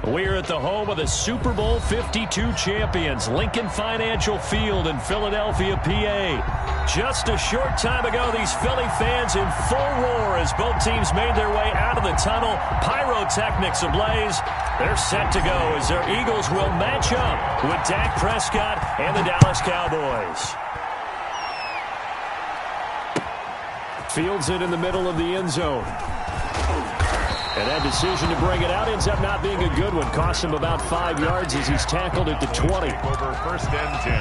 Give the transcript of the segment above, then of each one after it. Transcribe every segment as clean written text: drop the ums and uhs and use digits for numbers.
We're at the home of the Super Bowl 52 champions, Lincoln Financial Field in Philadelphia, PA. Just a short time ago, these Philly fans in full roar as both teams made their way out of the tunnel. Pyrotechnics ablaze. They're set to go as their Eagles will match up with Dak Prescott and the Dallas Cowboys. Fields it in the middle of the end zone. And that decision to bring it out ends up not being a good one. Costs him about 5 yards as he's tackled at the 20. Over 1st and 10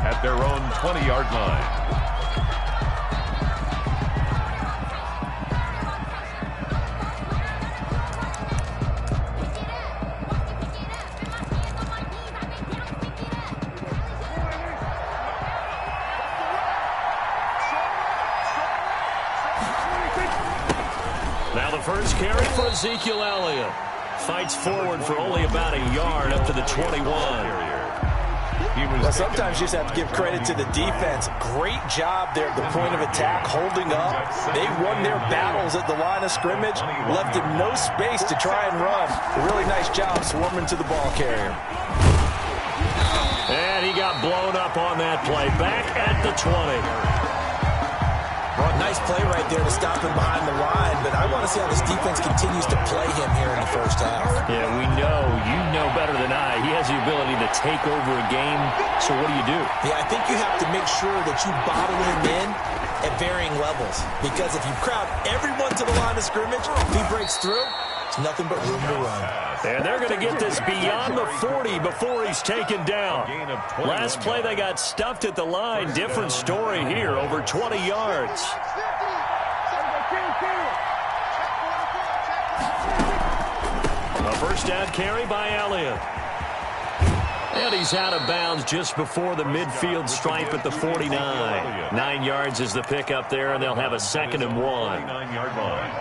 at their own 20-yard line. Now the first carry for Ezekiel Elliott. Fights forward for only about a yard up to the 21. Well, sometimes you just have to give credit to the defense. Great job there at the point of attack, holding up. They won their battles at the line of scrimmage, left him no space to try and run. A really nice job swarming to the ball carrier. And he got blown up on that play. Back at the 20. Well, nice play right there to stop him behind the line, but I want to see how this defense continues to play him here in the first half. Yeah, you know better than I. He has the ability to take over a game, so what do? Yeah, I think you have to make sure that you bottle him in at varying levels, because if you crowd everyone to the line of scrimmage, if he breaks through, it's nothing but room to run. And they're going to get this beyond the 40 before he's taken down. Last play they got stuffed at the line. Different story here, over 20 yards. A first down carry by Elliott. And he's out of bounds just before the midfield stripe at the 49. 9 yards is the pickup there, and they'll have a 2nd and 1.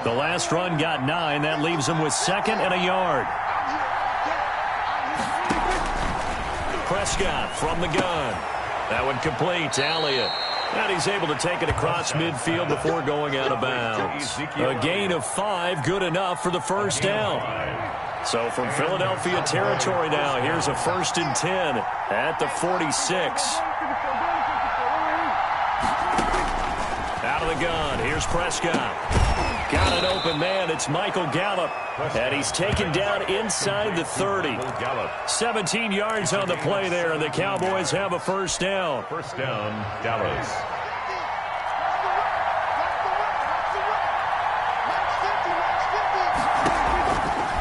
The last run got 9. That leaves them with 2nd and a yard. Prescott from the gun. That one complete to Elliott. And he's able to take it across midfield before going out of bounds. A gain of 5, good enough for the first down. So from Philadelphia territory now, here's a 1st and 10 at the 46. Out of the gun, here's Prescott. Got an open man, it's Michael Gallup. And he's taken down inside the 30. 17 yards on the play there, and the Cowboys have a first down. First down, Dallas.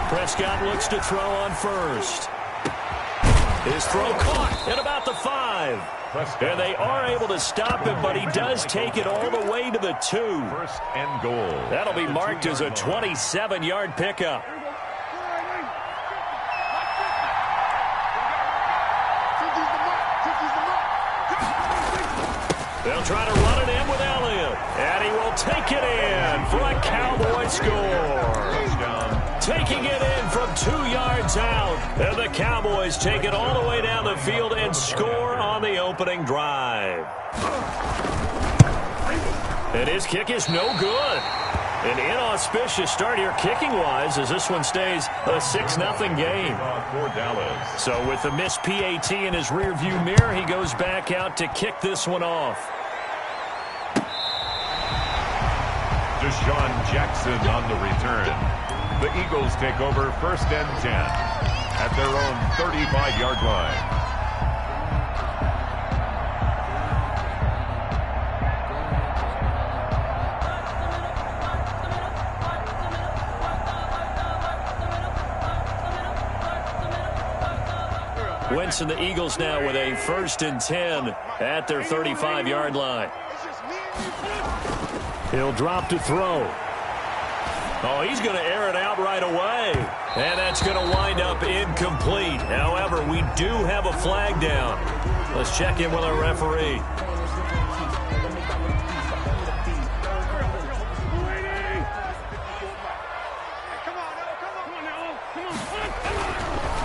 Prescott looks to throw on first. His throw caught at about the 5. And they are able to stop him, but he does take it all the way to the 2. 1st and goal. That'll be marked as a 27-yard pickup. They'll try to run it in with Elliott. And he will take it in for a Cowboy score. Taking it in from 2 yards out. And the Cowboys take it all the way down the field and score on the opening drive. And his kick is no good. An inauspicious start here kicking-wise as this one stays a 6-0 game. For Dallas. So with the missed PAT in his rearview mirror, he goes back out to kick this one off. Deshaun Jackson on the return. The Eagles take over 1st and 10 at their own 35-yard line. Wentz and the Eagles now with a 1st and 10 at their 35-yard line. He'll drop to throw. Oh, he's going to air it out right away. And that's going to wind up incomplete. However, we do have a flag down. Let's check in with our referee.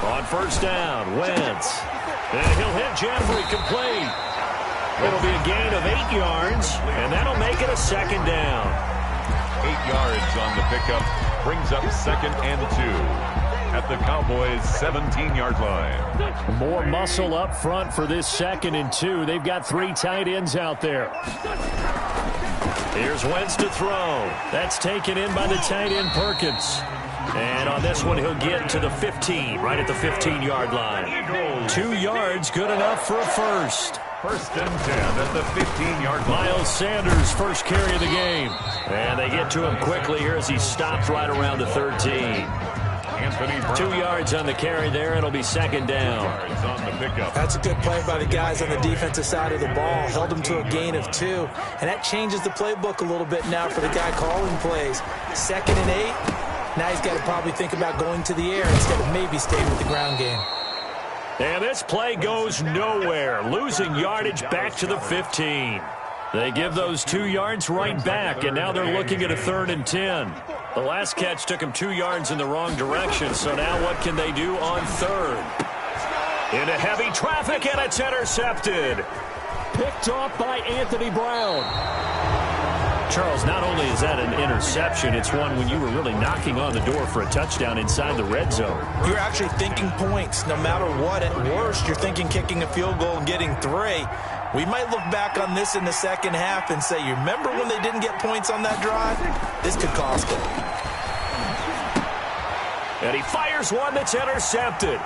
On first down, Wentz. And he'll hit Jeffrey complete. It'll be a gain of 8 yards, and that'll make it a 2nd down. 8 yards on the pickup, brings up 2nd and 2. at the Cowboys' 17-yard line. More muscle up front for this 2nd and 2. They've got 3 tight ends out there. Here's Wentz to throw. That's taken in by the tight end Perkins. And on this one, he'll get to the 15, right at the 15-yard line. 2 yards, good enough for a first. 1st and 10 at the 15-yard line. Miles Sanders, first carry of the game. And they get to him quickly here as he stops right around the 13. 2 yards on the carry there. It'll be 2nd down. On the pickup. That's a good play by the guys on the defensive side of the ball. Held them to a gain of 2. And that changes the playbook a little bit now for the guy calling plays. 2nd and 8. Now he's got to probably think about going to the air instead of maybe staying with the ground game. And this play goes nowhere. Losing yardage back to the 15. They give those 2 yards right back, and now they're looking at a 3rd and 10. The last catch took him 2 yards in the wrong direction, so now what can they do on 3rd? Into heavy traffic, and it's intercepted. Picked off by Anthony Brown. Charles, not only is that an interception, it's one when you were really knocking on the door for a touchdown inside the red zone. You're actually thinking points. No matter what, at worst, you're thinking kicking a field goal and getting 3. We might look back on this in the 2nd half and say, you remember when they didn't get points on that drive? This could cost them. And he fires one that's intercepted.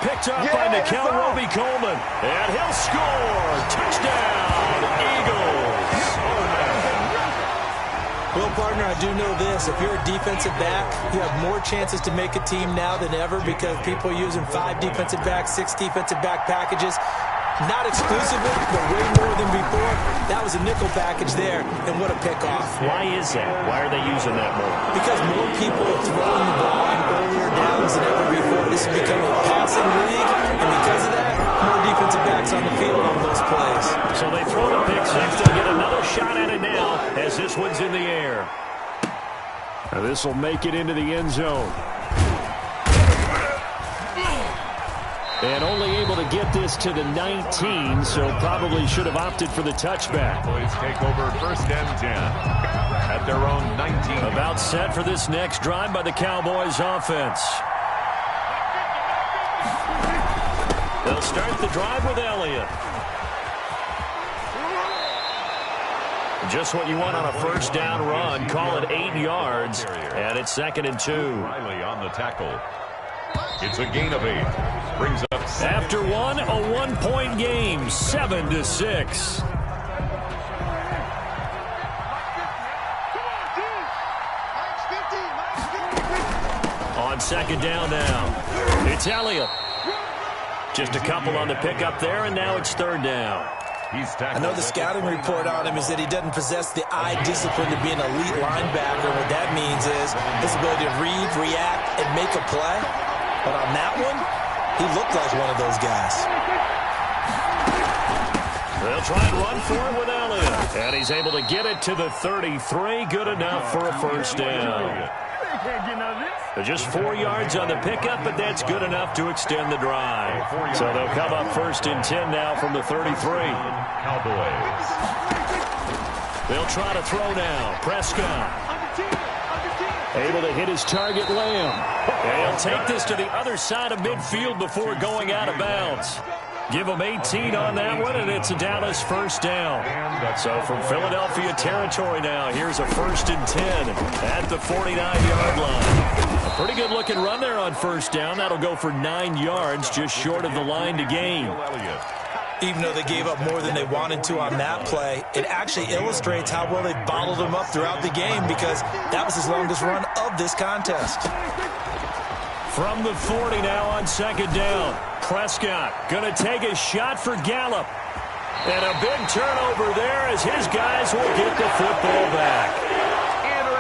Picked up by Nikel Roby-Coleman. And he'll score. Touchdown, Eagles. Well, partner, I do know this. If you're a defensive back, you have more chances to make a team now than ever because people are using 5 defensive backs, 6 defensive back packages. Not exclusively, but way more than before. That was a nickel package there, and what a pickoff. Why is that? Why are they using that more? Because more people are throwing the ball in earlier downs than ever before. This is becoming a passing league, and because of that, more defensive backs on the field on those plays. So they throw the pick six. They'll get another shot at it now as this one's in the air. Now this will make it into the end zone. And only able to get this to the 19, so probably should have opted for the touchback. Boys take over 1st and 10 at their own 19. About set for this next drive by the Cowboys offense. They'll start the drive with Elliott. Just what you want on a 1st down run. Call it 8 yards, and it's 2nd and 2. Riley on the tackle. It's a gain of 8. Brings up 7. After one, a 1-point game, 7-6. On 2nd down now, it's Elliott. Just a couple on the pickup there, and now it's 3rd down. I know the scouting report on him is that he doesn't possess the eye discipline to be an elite linebacker. What that means is his ability to read, react, and make a play. But on that one, he looked like one of those guys. They'll try and run for it with Elliott. And he's able to get it to the 33. Good enough for a 1st down. Just 4 yards on the pickup, but that's good enough to extend the drive. So they'll come up 1st and 10 now from the 33. Cowboys. They'll try to throw now. Prescott. Able to hit his target, Lamb. And he'll take this to the other side of midfield before going out of bounds. Give him 18 on that one, and it's a Dallas 1st down. So from Philadelphia territory now, here's a 1st and 10 at the 49-yard line. A pretty good-looking run there on 1st down. That'll go for 9 yards, just short of the line to gain. Even though they gave up more than they wanted to on that play, it actually illustrates how well they bottled him up throughout the game because that was his longest run of this contest. From the 40 now on 2nd down. Prescott going to take a shot for Gallup. And a big turnover there as his guys will get the football back.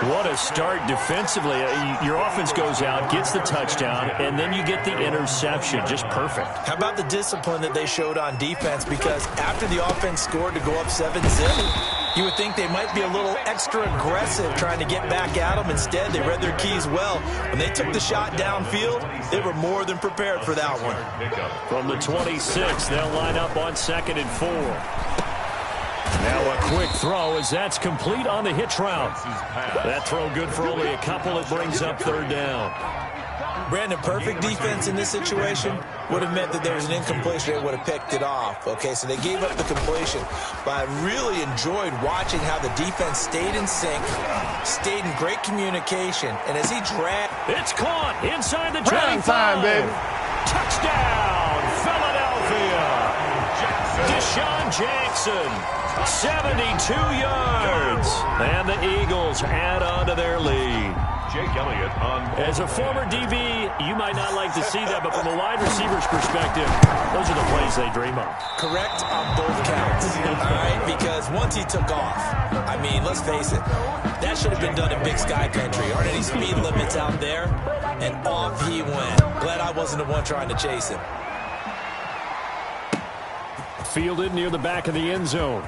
What a start defensively. Your offense goes out, gets the touchdown, and then you get the interception. Just perfect. How about the discipline that they showed on defense? Because after the offense scored to go up 7-0, you would think they might be a little extra aggressive trying to get back at them. Instead, they read their keys well. When they took the shot downfield, they were more than prepared for that one. From the 26, they'll line up on 2nd and 4. Now a quick throw as that's complete on the hitch route. That throw good for only a couple. It brings up 3rd down. Brandon, perfect defense in this situation would have meant that there was an incompletion. They would have picked it off. Okay, so they gave up the completion. But I really enjoyed watching how the defense stayed in sync, stayed in great communication, and as he dragged... It's caught inside the 25. Prime time, baby. Touchdown, Philadelphia. Deshaun Jackson, 72 yards. And the Eagles add on to their lead. Jake Elliott on. As a former DB, you might not like to see that, but from a wide receiver's perspective, those are the plays they dream of. Correct on both counts, all right? Because once he took off, I mean, let's face it, that should have been done in Big Sky Country. Aren't any speed limits out there? And off he went. Glad I wasn't the one trying to chase him. Fielded near the back of the end zone.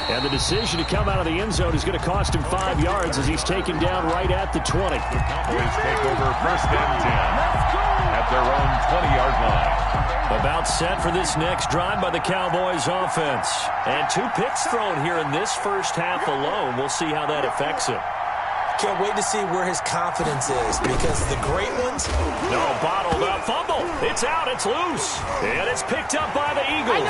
And the decision to come out of the end zone is going to cost him 5 yards as he's taken down right at the 20. The Cowboys take over first and 10 at their own 20-yard line. About set for this next drive by the Cowboys offense. And 2 picks thrown here in this first half alone. We'll see how that affects him. Can't wait to see where his confidence is, because the great ones... No, bottled up fumble. It's out. It's loose. And it's picked up by the Eagles.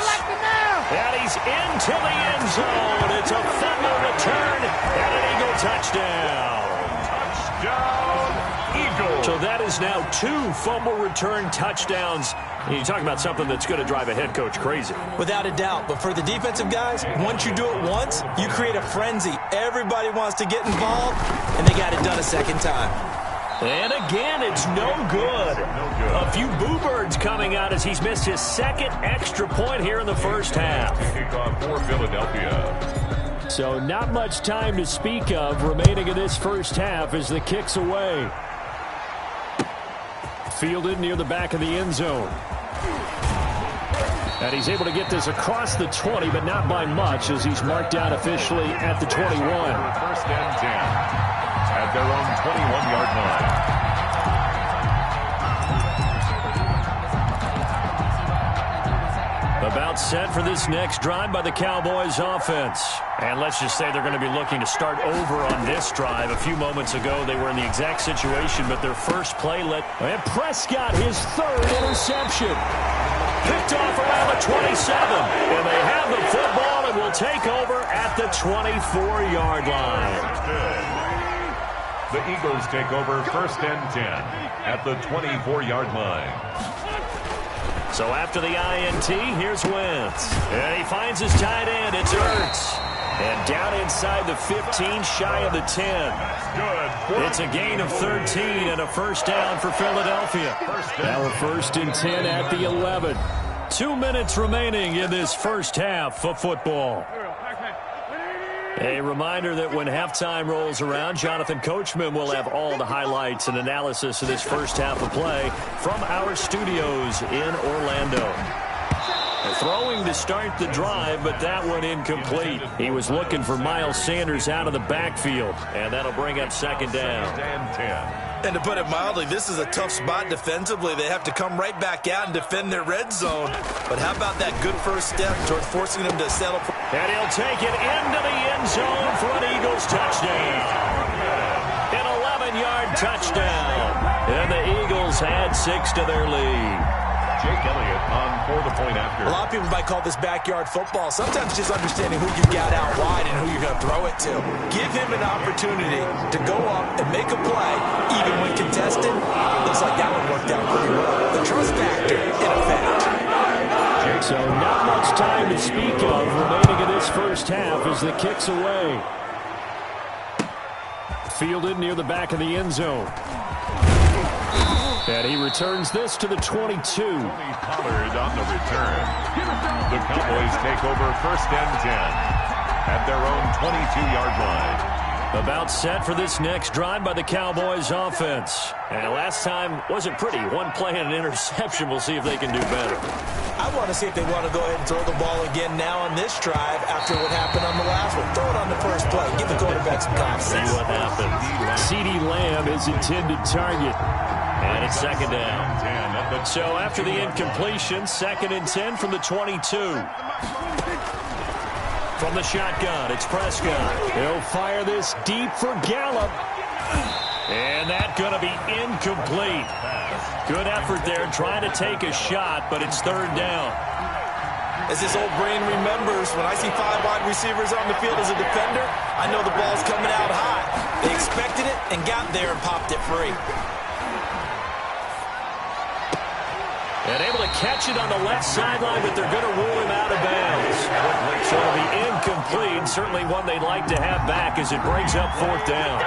And he's into the end zone. It's a fumble return and an Eagle touchdown. Touchdown, Eagles. So that is now 2 fumble return touchdowns. You talk about something that's going to drive a head coach crazy. Without a doubt. But for the defensive guys, once you do it once, you create a frenzy. Everybody wants to get involved, and they got it done a second time. And again, it's no good. A few boo birds coming out as he's missed his second extra point here in the first half. Kickoff for Philadelphia. So not much time to speak of remaining in this first half as the kick's away. Fielded near the back of the end zone. And he's able to get this across the 20, but not by much, as he's marked down officially at the 21. First and 10 at their own 21-yard line. About set for this next drive by the Cowboys offense. And let's just say they're going to be looking to start over on this drive. A few moments ago, they were in the exact situation, but their first play let... And Prescott, his 3rd interception. Picked off around the 27. And they have the football and will take over at the 24-yard line. The Eagles take over first and 10 at the 24-yard line. So after the INT, here's Wentz. And he finds his tight end. It's Ertz. And down inside the 15, shy of the 10. Good. It's a gain of 13 and a first down for Philadelphia. Now a first and 10 at the 11. 2 minutes remaining in this first half of football. A reminder that when halftime rolls around, Jonathan Coachman will have all the highlights and analysis of this first half of play from our studios in Orlando. Throwing to start the drive, but that one incomplete. He was looking for Miles Sanders out of the backfield, and that'll bring up second down. And to put it mildly, this is a tough spot defensively. They have to come right back out and defend their red zone. But how about that good first step towards forcing them to settle for... And he'll take it into the end zone for an Eagles touchdown. An 11-yard touchdown. And the Eagles add 6 to their lead. Jake Elliott on for the point after. A lot of people might call this backyard football. Sometimes just understanding who you got out wide and who you're going to throw it to. Give him an opportunity to go up and make a play, even when contested. Looks like that one worked out pretty well. The trust factor, in effect. So not much time to speak of remaining in this first half as the kick's away. Fielded near the back of the end zone. And he returns this to the 22. Pollard on the return. The Cowboys take over first and 10 at their own 22-yard line. About set for this next drive by the Cowboys offense. And last time wasn't pretty. One play and an interception. We'll see if they can do better. I want to see if they want to go ahead and throw the ball again now on this drive after what happened on the last one. Throw it on the first play. Give the quarterback some confidence. See what happens. CeeDee Lamb is intended target. And it's second down. So after the incompletion, second and 10 from the 22. From the shotgun, it's Prescott. He'll fire this deep for Gallup. And that going to be incomplete. Good effort there trying to take a shot, but it's third down. As this old brain remembers, when I see 5 wide receivers on the field as a defender, I know the ball's coming out hot. They expected it and got there and popped it free. And able to catch it on the left sideline, but they're going to rule him out of bounds. So it'll be incomplete. Certainly one they'd like to have back as it brings up fourth down.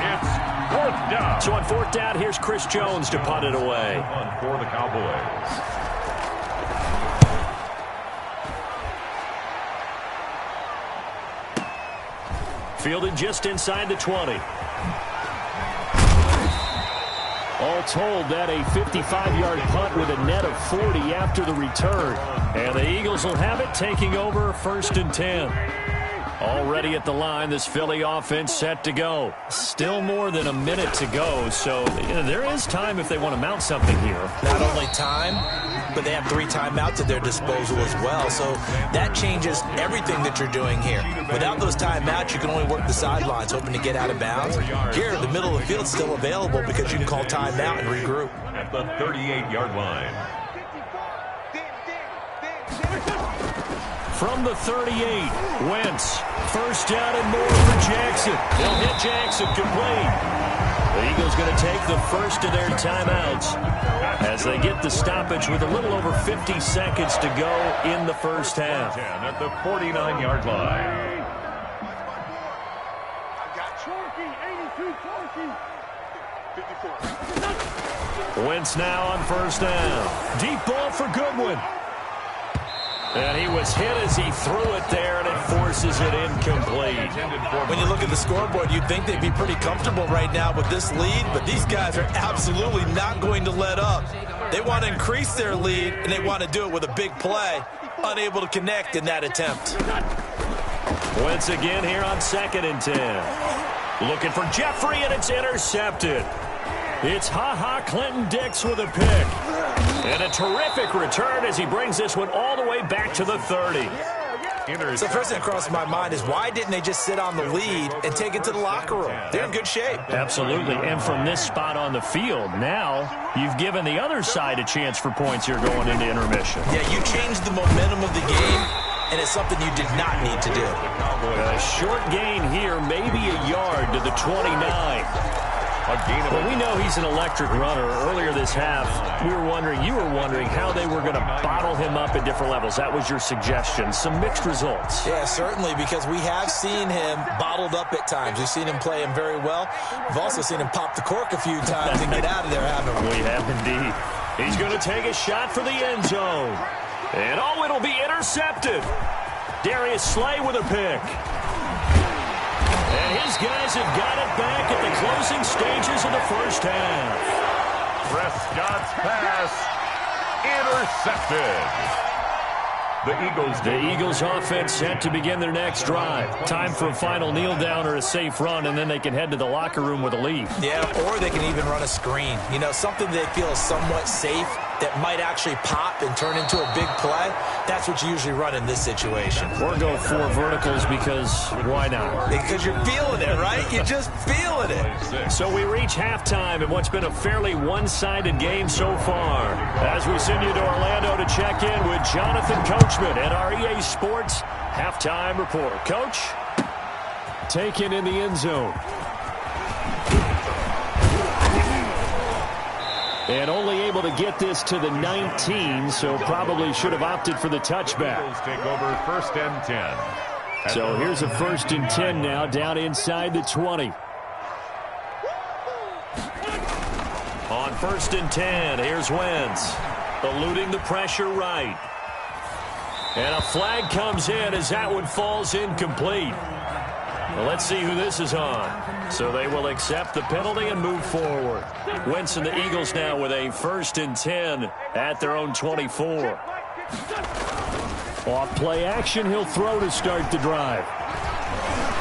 It's fourth down. So on fourth down, here's Chris Jones to punt it away. For the Cowboys. Fielded just inside the 20. All told, that a 55-yard punt with a net of 40 after the return. And the Eagles will have it, taking over first and 10. Already at the line, this Philly offense set to go. Still more than a minute to go, so there is time if they want to mount something here. Not only time, but they have 3 timeouts at their disposal as well, so that changes everything that you're doing here. Without those timeouts, you can only work the sidelines, hoping to get out of bounds. Here, the middle of the field is still available because you can call timeout and regroup. At the 38-yard line. From the 38, Wentz. First down and more for Jackson. They'll hit Jackson complete. The Eagles going to take the first of their timeouts as they get the stoppage with a little over 50 seconds to go in the first half. At the 49-yard line. Wentz now on first down. Deep ball for Goodwin. And he was hit as he threw it there, and it forces it incomplete. When you look at the scoreboard, you'd think they'd be pretty comfortable right now with this lead, but these guys are absolutely not going to let up. They want to increase their lead, and they want to do it with a big play. Unable to connect in that attempt. Once again here on 2nd and 10. Looking for Jeffrey, and it's intercepted. It's Clinton Dix with a pick. And a terrific return as he brings this one all the way back to the 30. So first thing that crosses my mind is why didn't they just sit on the lead and take it to the locker room? They're in good shape. Absolutely. And from this spot on the field, now you've given the other side a chance for points here going into intermission. Yeah, you changed the momentum of the game, and it's something you did not need to do. A short gain here, maybe a yard to the 29. Well, we know he's an electric runner. Earlier this half, you were wondering how they were going to bottle him up at different levels. That was your suggestion. Some mixed results. Yeah, certainly, because we have seen him bottled up at times. We've seen him play him very well. We've also seen him pop the cork a few times and get out of there, haven't we? We have indeed. He's going to take a shot for the end zone. And, it'll be intercepted. Darius Slay with a pick. And his guys have got it back at the closing stages of the first half. Prescott's pass intercepted. The Eagles offense set to begin their next drive. Time for a final kneel down or a safe run, and then they can head to the locker room with a lead. Yeah, or they can even run a screen. You know, something they feel is somewhat safe that might actually pop and turn into a big play. That's what you usually run in this situation. Or go 4 verticals because why not? Because you're feeling it, right? You're just feeling it. So we reach halftime in what's been a fairly one-sided game so far. As we send you to Orlando to check in with Jonathan Coachman at our EA Sports Halftime Report. Coach, taken in the end zone. And only able to get this to the 19, so probably should have opted for the touchback. Take over first and 10. So here's a first and 10 now, down inside the 20. On first and 10, here's Wentz, eluding the pressure right. And a flag comes in as that one falls incomplete. Well, let's see who this is on. So they will accept the penalty and move forward. Wentz and the Eagles now with a first and 10 at their own 24. Off play action, he'll throw to start the drive.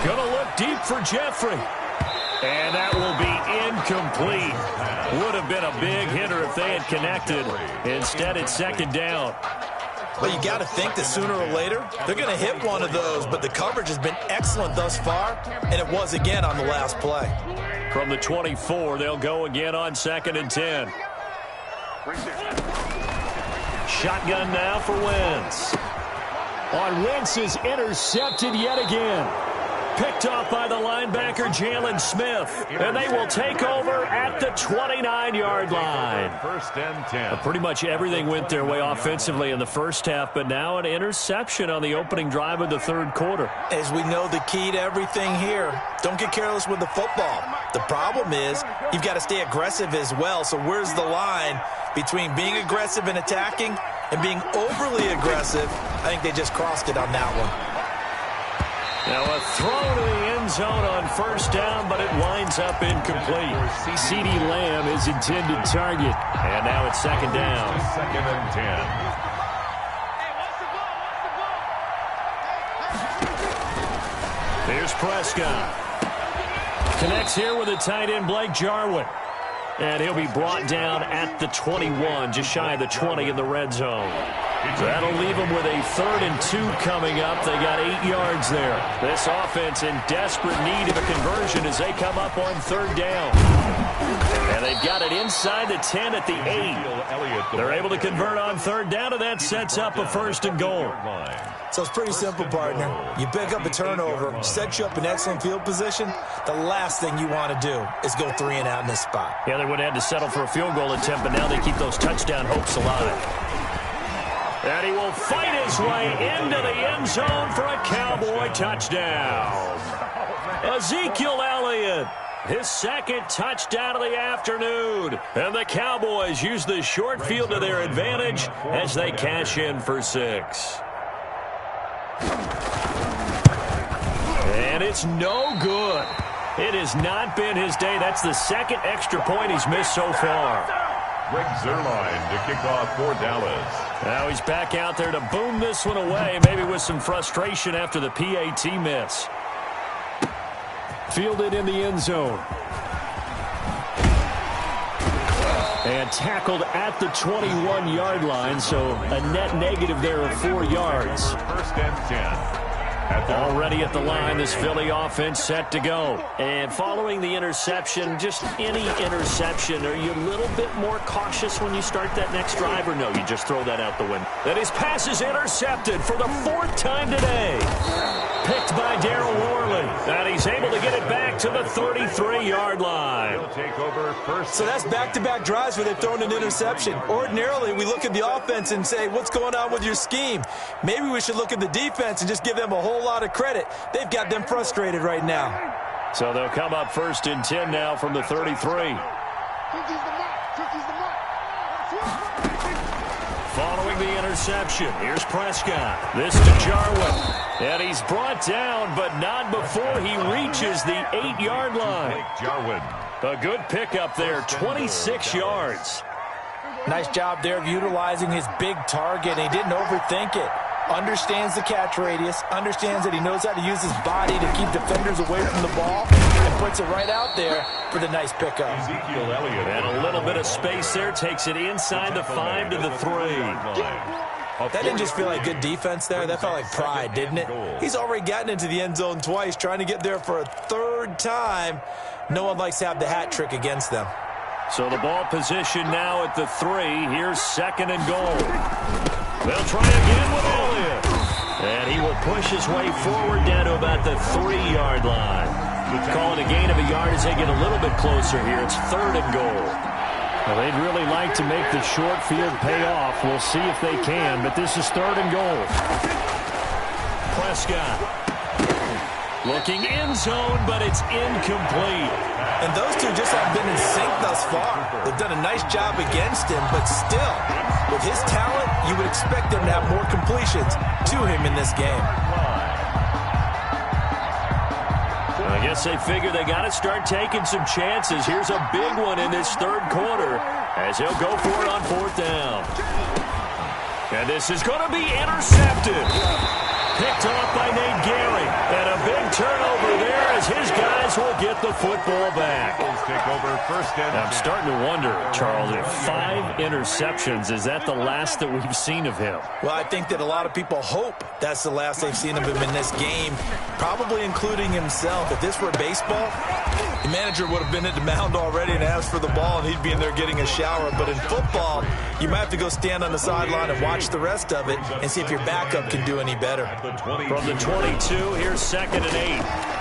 Gonna look deep for Jeffrey. And that will be incomplete. Would have been a big hitter if they had connected. Instead, it's second down. Well, you got to think that sooner or later, they're going to hit one of those, but the coverage has been excellent thus far, and it was again on the last play. From the 24, they'll go again on 2nd and 10. Shotgun now for Wentz. On Wentz is intercepted yet again. Picked off by the linebacker, Jalen Smith. And they will take over at the 29-yard line. 1st and 10. Pretty much everything went their way offensively in the first half, but now an interception on the opening drive of the third quarter. As we know, the key to everything here, don't get careless with the football. The problem is you've got to stay aggressive as well. So where's the line between being aggressive and attacking and being overly aggressive? I think they just crossed it on that one. Now a throw to the end zone on 1st down, but it winds up incomplete. CeeDee Lamb is intended target. And now it's 2nd down. 2nd and 10. Here's Prescott. Connects here with a tight end, Blake Jarwin. And he'll be brought down at the 21, just shy of the 20 in the red zone. That'll leave them with a 3rd and 2 coming up. They got 8 yards there. This offense in desperate need of a conversion as they come up on 3rd down. And they've got it inside the 10 at the 8. They're able to convert on 3rd down, and that sets up a 1st and goal. So it's pretty simple, partner. You pick up a turnover, set you up in excellent field position. The last thing you want to do is go 3 and out in this spot. Yeah, they would have had to settle for a field goal attempt, but now they keep those touchdown hopes alive. And he will fight his way into the end zone for a Cowboy touchdown. Ezekiel Elliott, his 2nd touchdown of the afternoon. And the Cowboys use the short field to their advantage as they cash in for 6. And it's no good. It has not been his day. That's the 2nd extra point he's missed so far. Greg Zuerlein to kick off for Dallas. Now he's back out there to boom this one away, maybe with some frustration after the PAT miss. Fielded in the end zone. And tackled at the 21-yard line, so a net negative there of 4 yards. 1st and 10. Already at the line, this Philly offense set to go. And following the interception, just any interception, are you a little bit more cautious when you start that next drive, or no, you just throw that out the window? And his pass is intercepted for the 4th time today. Picked by Darryl Worley. And he's able to get it back to the 33-yard line. So that's back-to-back drives where they've thrown an interception. Ordinarily, we look at the offense and say, what's going on with your scheme? Maybe we should look at the defense and just give them a whole lot of credit. They've got them frustrated right now. So they'll come up 1st and 10 now from the 33. Following the interception, here's Prescott. This to Jarwin. And he's brought down, but not before he reaches the 8-yard line. Jarwin. A good pickup there, 26 yards. Nice job there of utilizing his big target. He didn't overthink it. Understands the catch radius, understands that he knows how to use his body to keep defenders away from the ball, and puts it right out there for the nice pickup. Ezekiel Elliott. And a little bit of space there, takes it inside the 5 to the 3. That didn't just feel like good defense there. That felt like pride, didn't it? He's already gotten into the end zone twice, trying to get there for a 3rd time. No one likes to have the hat trick against them. So the ball position now at the 3. Here's 2nd and goal. They'll try again with Elliott. And he will push his way forward down to about the 3-yard line. Calling a gain of a yard as they get a little bit closer here. It's 3rd and goal. Well, they'd really like to make the short field pay off. We'll see if they can, but this is 3rd and goal. Prescott looking end zone, but it's incomplete. And those two just haven't been in sync thus far. They've done a nice job against him, but still, with his talent, you would expect them to have more completions to him in this game. I guess they figure they got to start taking some chances. Here's a big one in this 3rd quarter as he'll go for it on 4th down. And this is going to be intercepted. Picked off by Nate Gehring. And a big turnover there as his guys will get the football back. over first and 10. I'm starting to wonder, Charles, if 5 interceptions, is that the last that we've seen of him? Well, I think that a lot of people hope that's the last they've seen of him in this game, probably including himself. If this were baseball, the manager would have been at the mound already and asked for the ball, and he'd be in there getting a shower. But in football, you might have to go stand on the sideline and watch the rest of it and see if your backup can do any better. From the 22, here's 2nd and 8.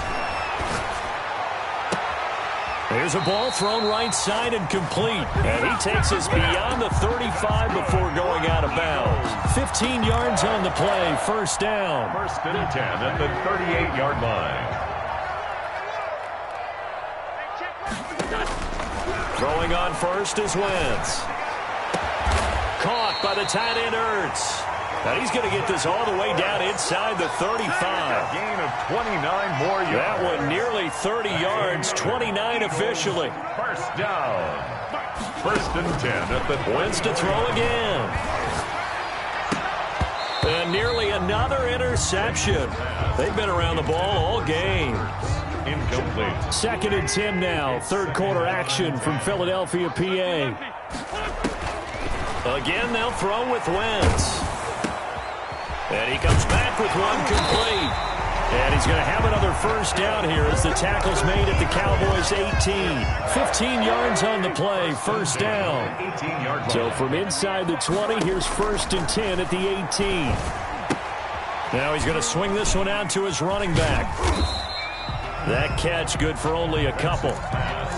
Here's a ball thrown right side and complete. And he takes us beyond the 35 before going out of bounds. 15 yards on the play, first down. First and 10 at the 38-yard line. Throwing on first is Wentz. Caught by the tight end Ertz. Now he's going to get this all the way down inside the 35. A gain of 29 more yards. That one nearly 30 yards, 29 officially. First down. First and 10 at the Wentz to throw again. And nearly another interception. They've been around the ball all game. Incomplete. 2nd and 10 now. Third quarter action from Philadelphia, PA. Again, they'll throw with Wentz. And he comes back with one complete. And he's going to have another first down here as the tackle's made at the Cowboys' 18. 15 yards on the play, first down. So from inside the 20, here's 1st and 10 at the 18. Now he's going to swing this one out to his running back. That catch good for only a couple.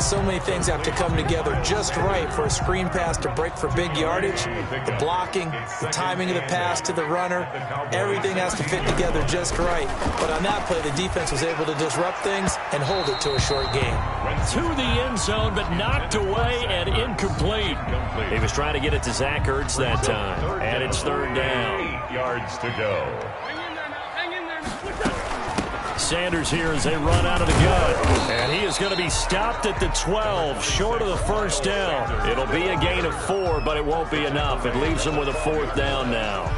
So many things have to come together just right for a screen pass to break for big yardage. The blocking, the timing of the pass to the runner, everything has to fit together just right. But on that play, the defense was able to disrupt things and hold it to a short game. To the end zone, but knocked away and incomplete. He was trying to get it to Zach Ertz that time. And it's 3rd down. 8 yards to go. Sanders here as they run out of the gun. And he is going to be stopped at the 12, short of the first down. It'll be a gain of 4, but it won't be enough. It leaves them with a 4th down now.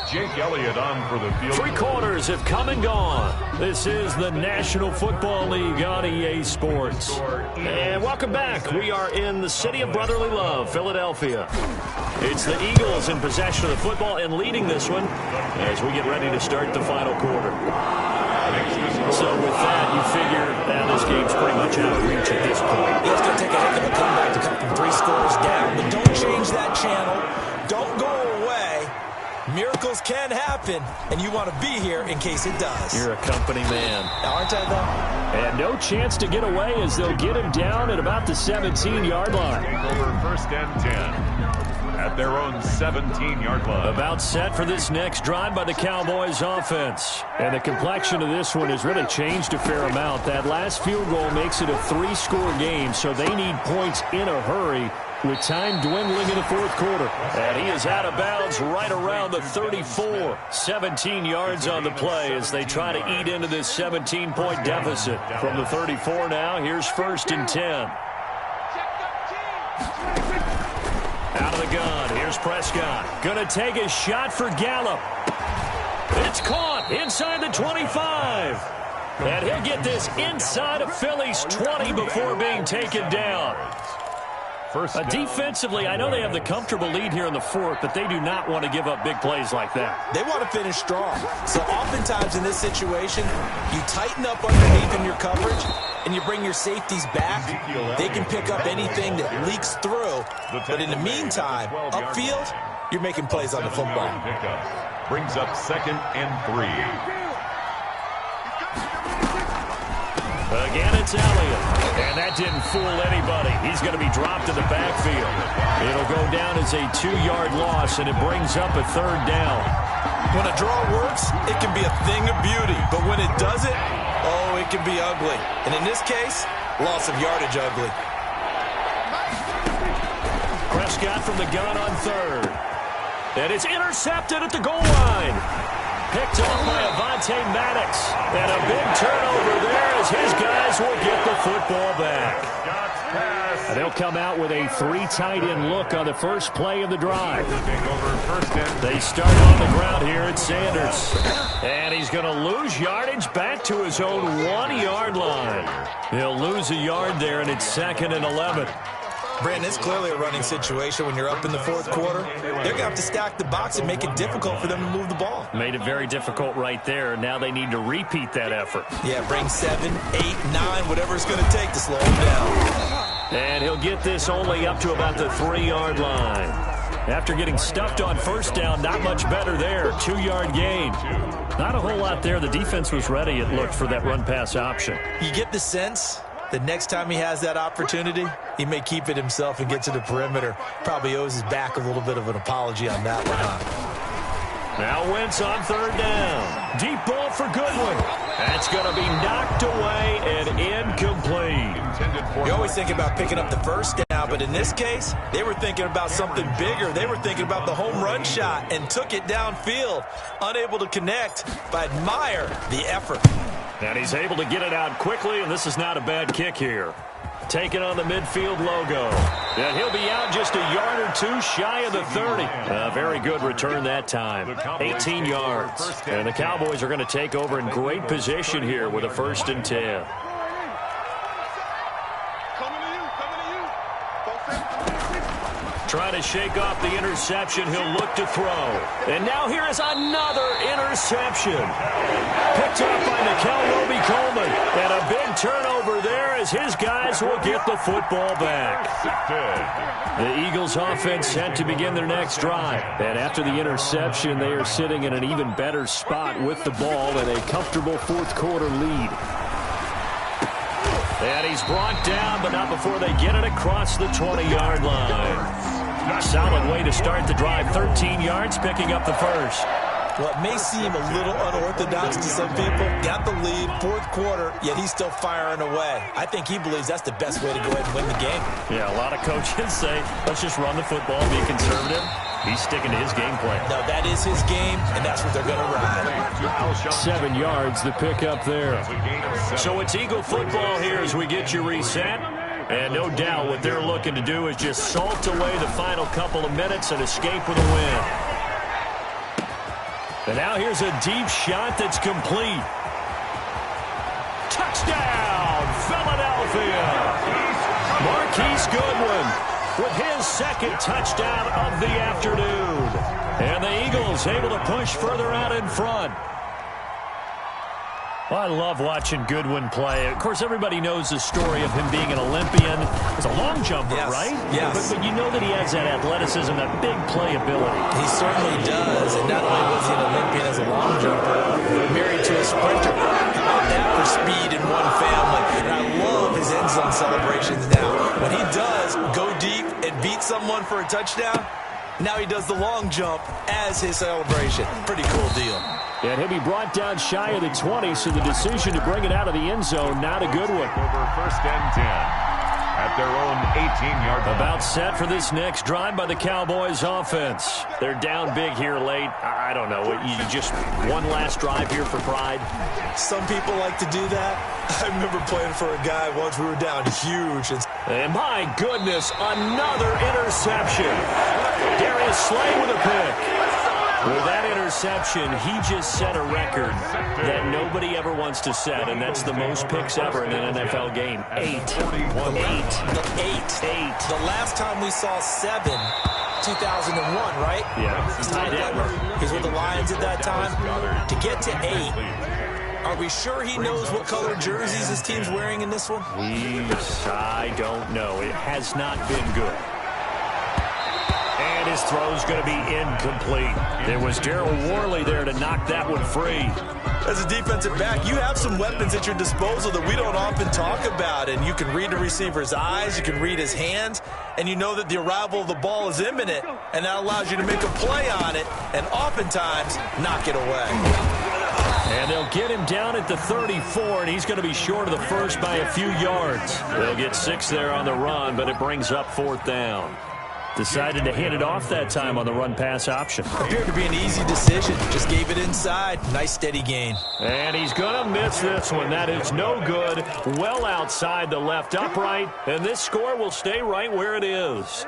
Jake Elliott on for the field. 3 quarters have come and gone. This is the National Football League on EA Sports. And welcome back. We are in the city of brotherly love, Philadelphia. It's the Eagles in possession of the football and leading this one as we get ready to start the final quarter. So with that, you figure that this game's pretty much out of reach at this point. It's going to take a heck of a comeback to come from 3 scores down. But don't change that channel. Don't go away. Miracles can happen, and you want to be here in case it does. You're a company man. Aren't I, though? And no chance to get away as they'll get him down at about the 17-yard line. Over first and 10. At their own 17-yard line. About set for this next drive by the Cowboys offense. And the complexion of this one has really changed a fair amount. That last field goal makes it a 3-score game, so they need points in a hurry with time dwindling in the 4th quarter. And he is out of bounds right around the 34. 17 yards on the play as they try to eat into this 17-point deficit. From the 34 now, here's 1st and 10. Out of the gun, here's Prescott. Gonna take a shot for Gallup. It's caught inside the 25. And he'll get this inside of Philly's 20 before being taken down. Defensively, I know they have the comfortable lead here in the 4th, but they do not want to give up big plays like that. They want to finish strong. So oftentimes in this situation, you tighten up underneath in your coverage, and you bring your safeties back. They can pick up anything that leaks through. But in the meantime, upfield, you're making plays on the football. Brings up 2nd and 3. Again, it's Elliott. And that didn't fool anybody. He's going to be dropped in the backfield. It'll go down as a 2-yard loss, and it brings up a 3rd down. When a draw works, it can be a thing of beauty. But when it doesn't, oh, it can be ugly. And in this case, loss of yardage ugly. Prescott from the gun on 3rd. And it's intercepted at the goal line. Picked off by Avonte Maddox. And a big turnover there as his guys will get the football back. Scott's pass They'll come out with a 3 tight end look on the first play of the drive. They start on the ground here at Sanders. And he's going to lose yardage back to his own 1-yard line. He'll lose a yard there, and it's 2nd and 11. Brandon, it's clearly a running situation when you're up in the 4th quarter. They're going to have to stack the box and make it difficult for them to move the ball. Made it very difficult right there. Now they need to repeat that effort. Yeah, bring 7, 8, 9, whatever it's going to take to slow him down. And he'll get this only up to about the 3-yard line. After getting stuffed on first down, not much better there. 2-yard gain. Not a whole lot there. The defense was ready, it looked, for that run-pass option. You get the sense the next time he has that opportunity, he may keep it himself and get to the perimeter. Probably owes his back a little bit of an apology on that one, huh? Now Wentz on 3rd down. Deep ball for Goodwin. That's going to be knocked away and incomplete. You always think about picking up the first down, but in this case, they were thinking about something bigger. They were thinking about the home run shot and took it downfield. Unable to connect, but admire the effort. And he's able to get it out quickly, and this is not a bad kick here. Taking on the midfield logo. And he'll be out just a yard or 2 shy of the 30. A very good return that time. 18 yards. And the Cowboys are going to take over in great position here with a 1st and 10. Trying to shake off the interception. He'll look to throw. And now here is another interception. Picked up by Nikel Roby-Coleman. And a big turnover there as his guys will get the football back. The Eagles offense set to begin their next drive. And after the interception, they are sitting in an even better spot with the ball and a comfortable 4th quarter lead. And he's brought down, but not before they get it across the 20-yard line. Solid way to start the drive. 13 yards, picking up the first. What may seem a little unorthodox to some people, got the lead, 4th quarter, yet he's still firing away. I think he believes that's the best way to go ahead and win the game. Yeah, a lot of coaches say, let's just run the football, be conservative. He's sticking to his game plan. No, that is his game, and that's what they're going to ride. 7 yards, the pickup there. So it's Eagle football here as we get you reset. And no doubt what they're looking to do is just salt away the final couple of minutes and escape with a win. And now here's a deep shot that's complete. Touchdown, Philadelphia! Marquise Goodwin with his 2nd touchdown of the afternoon. And the Eagles able to push further out in front. Well, I love watching Goodwin play. Of course, everybody knows the story of him being an Olympian. He's a long jumper, yes, right? Yes. But you know that he has that athleticism, that big playability. He certainly does. And not only was he an Olympian as a long jumper, married to a sprinter. How about that for speed in one family? And I love his end zone celebrations now. When he does go deep and beat someone for a touchdown, now he does the long jump as his celebration. Pretty cool deal. And he'll be brought down shy of the 20, so the decision to bring it out of the end zone, not a good one. Over 1st and 10 at their own 18-yard line. About set for this next drive by the Cowboys offense. They're down big here late. I don't know. You just one last drive here for pride? Some people like to do that. I remember playing for a guy once. We were down huge. And my goodness, another interception. Darius Slay with a pick. With that interception, he just set a record that nobody ever wants to set, and that's the most picks ever in an NFL game. 8. 8. The last time we saw 7, 2001, right? Yeah. Ty Detmer. He's with the Lions at that time. To get to 8, are we sure he knows what color jerseys his team's wearing in this one? I don't know. It has not been good. And his throw's going to be incomplete. There was Darryl Worley there to knock that one free. As a defensive back, you have some weapons at your disposal that we don't often talk about. And you can read the receiver's eyes, you can read his hands, and you know that the arrival of the ball is imminent, and that allows you to make a play on it and oftentimes knock it away. And they'll get him down at the 34, and he's going to be short of the first by a few yards. They'll get 6 there on the run, but it brings up 4th down. Decided to hand it off that time on the run-pass option. Appeared to be an easy decision. Just gave it inside. Nice steady gain. And he's going to miss this one. That is no good. Well outside the left upright. And this score will stay right where it is.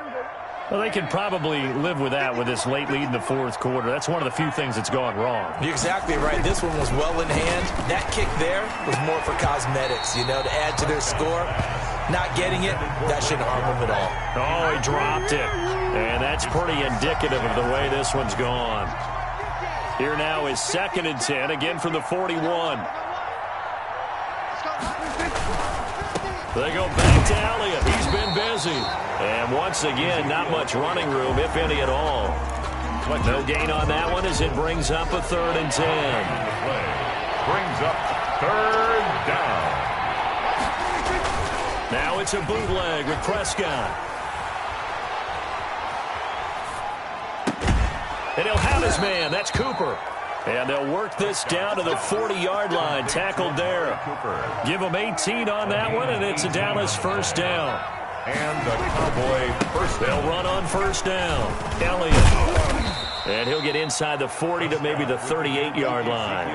Well, they can probably live with that with this late lead in the fourth quarter. That's one of the few things that's gone wrong. You're exactly right. This one was well in hand. That kick there was more for cosmetics, you know, to add to their score. Not getting it, that shouldn't harm them at all. Oh, he dropped it. And that's pretty indicative of the way this one's gone. Here now is 2nd and 10, again from the 41. They go back to Elliott. He's been busy. And once again, not much running room, if any at all. But no gain on that one as it brings up a 3rd and 10. Brings up 3rd down. Now it's a bootleg with Prescott. And he'll have his man. That's Cooper. And they'll work this down to the 40-yard line. Tackled there. Give him 18 on that one, and it's a Dallas 1st down. And the Cowboy first down. They'll run on 1st down. Elliott. And he'll get inside the 40 to maybe the 38-yard line.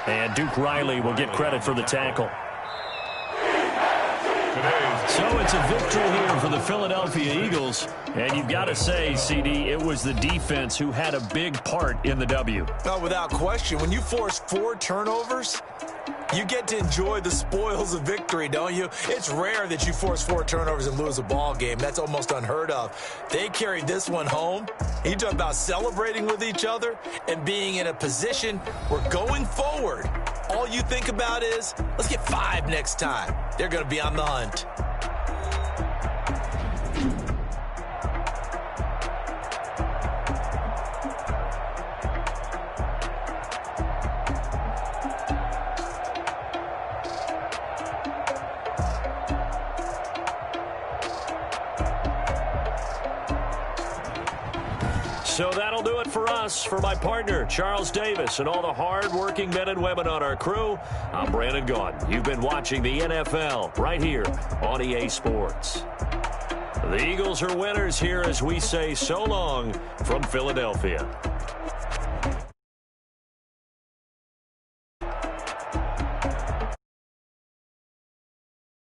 And Duke Riley will get credit for the tackle. So it's a victory here for the Philadelphia Eagles. And you've got to say, CD, it was the defense who had a big part in the W. Oh, without question. When you force 4 turnovers, you get to enjoy the spoils of victory, don't you? It's rare that you force 4 turnovers and lose a ball game. That's almost unheard of. They carried this one home. You talk about celebrating with each other and being in a position where going forward, all you think about is, let's get 5 next time. They're going to be on the hunt. So that'll do it for us. For my partner, Charles Davis, and all the hard-working men and women on our crew, I'm Brandon Gaudin. You've been watching the NFL right here on EA Sports. The Eagles are winners here as we say so long from Philadelphia.